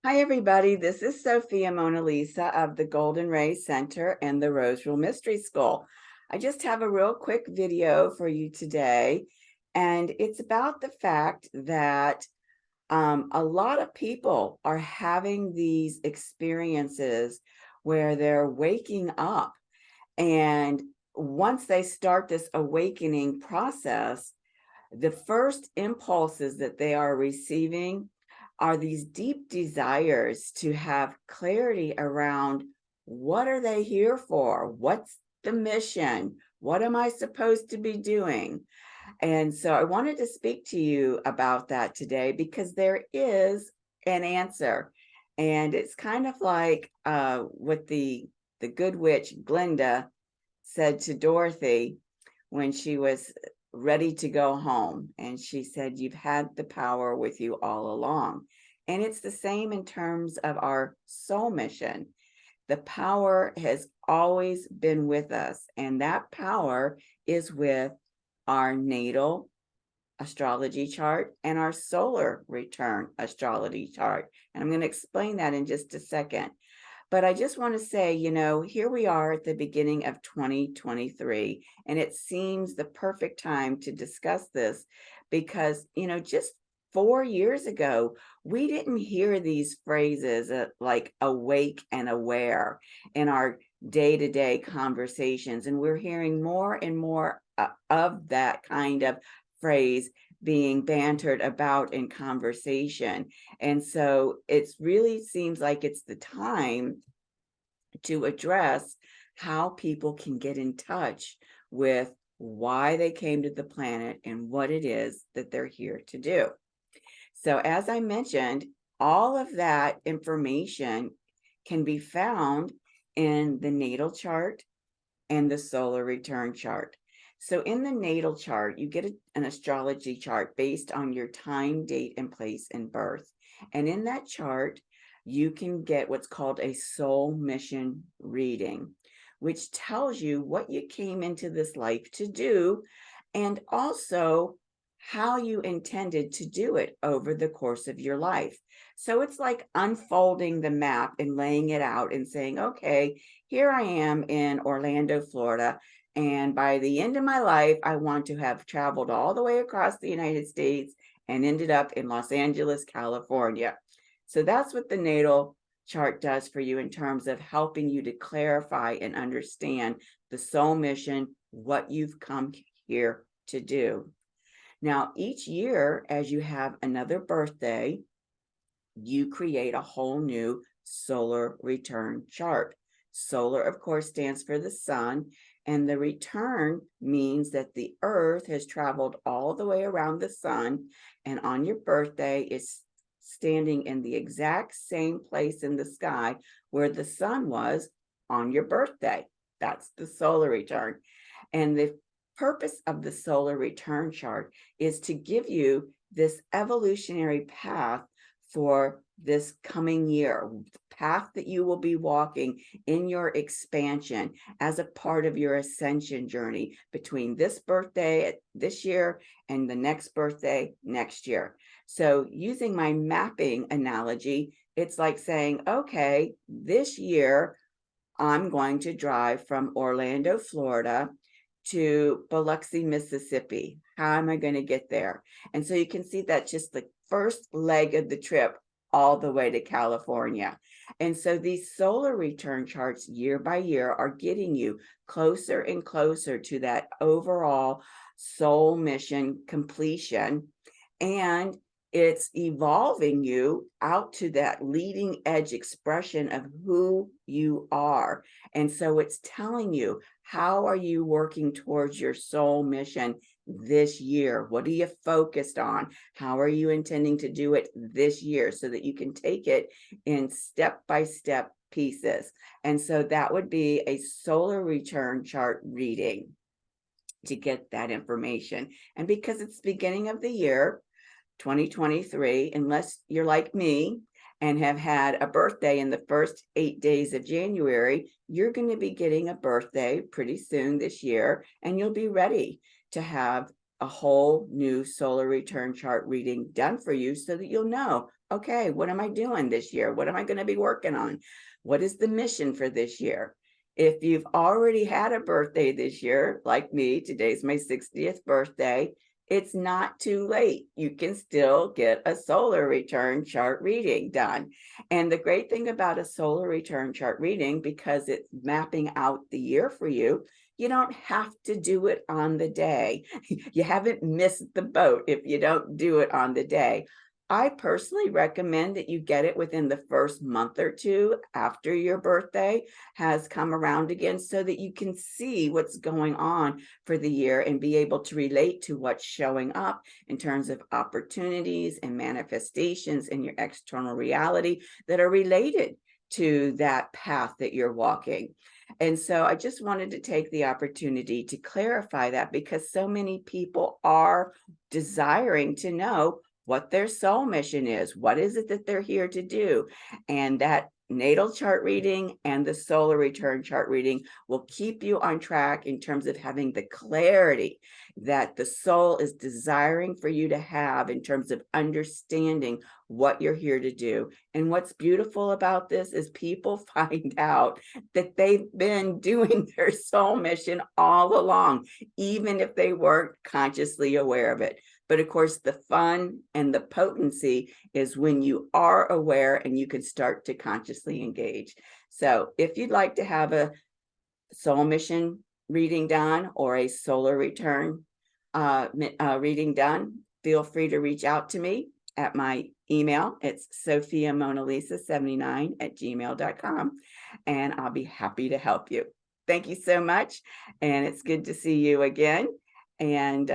Hi, everybody. This is Sophia Mona Lisa of the Golden Ray Center and the Rose Rule Mystery School. I just have a real quick video for you today, and it's about the fact that a lot of people are having these experiences where they're waking up, and once they start this awakening process, the first impulses that they are receiving are these deep desires to have clarity around what are they here for? What's the mission? What am I supposed to be doing? And so I wanted to speak to you about that today because there is an answer. And it's kind of like what the good witch Glinda said to Dorothy when she was ready to go home. And she said, "You've had the power with you all along." And it's the same in terms of our soul mission. The power has always been with us, and that power is with our natal astrology chart and our solar return astrology chart. And I'm going to explain that in just a second. But I just want to say, here we are at the beginning of 2023, and it seems the perfect time to discuss this because, just 4 years ago, we didn't hear these phrases like awake and aware in our day-to-day conversations. And we're hearing more and more of that kind of phrase being bantered about in conversation. And so it really seems like it's the time to address how people can get in touch with why they came to the planet and what it is that they're here to do. So, as I mentioned, all of that information can be found in the natal chart and the solar return chart. So in the natal chart, you get an astrology chart based on your time, date, and place in birth. And in that chart, you can get what's called a soul mission reading, which tells you what you came into this life to do, and also how you intended to do it over the course of your life. So it's like unfolding the map and laying it out and saying, okay, here I am in Orlando, Florida, and by the end of my life, I want to have traveled all the way across the United States and ended up in Los Angeles, California. So that's what the natal chart does for you in terms of helping you to clarify and understand the soul mission, what you've come here to do. Now, each year, as you have another birthday, you create a whole new solar return chart. Solar, of course, stands for the sun, and the return means that the earth has traveled all the way around the sun, and on your birthday is standing in the exact same place in the sky where the sun was on your birthday. That's the solar return. And the purpose of the solar return chart is to give you this evolutionary path for this coming year, path that you will be walking in your expansion as a part of your ascension journey between this birthday this year and the next birthday next year. So using my mapping analogy, it's like saying, okay, this year I'm going to drive from Orlando, Florida to Biloxi, Mississippi. How am I going to get there? And so you can see that just the first leg of the trip all the way to California. And so these solar return charts year by year are getting you closer and closer to that overall soul mission completion. And it's evolving you out to that leading edge expression of who you are. And so it's telling you, how are you working towards your soul mission this year? What are you focused on? How are you intending to do it this year so that you can take it in step-by-step pieces? And so that would be a solar return chart reading to get that information. And because it's the beginning of the year, 2023, unless you're like me and have had a birthday in the first 8 days of January, you're going to be getting a birthday pretty soon this year, and you'll be ready to have a whole new solar return chart reading done for you so that you'll know, okay, what am I doing this year? What am I going to be working on? What is the mission for this year? If you've already had a birthday this year, like me, today's my 60th birthday, it's not too late. You can still get a solar return chart reading done. And the great thing about a solar return chart reading, because it's mapping out the year for you, you don't have to do it on the day. You haven't missed the boat if you don't do it on the day. I personally recommend that you get it within the first month or two after your birthday has come around again, so that you can see what's going on for the year and be able to relate to what's showing up in terms of opportunities and manifestations in your external reality that are related to that path that you're walking. And so I just wanted to take the opportunity to clarify that, because so many people are desiring to know what their soul mission is. What is it that they're here to do? And that natal chart reading and the solar return chart reading will keep you on track in terms of having the clarity that the soul is desiring for you to have in terms of understanding what you're here to do. And what's beautiful about this is people find out that they've been doing their soul mission all along, even if they weren't consciously aware of it. But of course, the fun and the potency is when you are aware and you can start to consciously engage. So if you'd like to have a soul mission reading done or a solar return reading done, feel free to reach out to me at my email. It's sophiamonalisa79@gmail.com, and I'll be happy to help you. Thank you so much. And it's good to see you again. And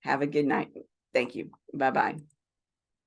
have a good night. Thank you. Bye-bye.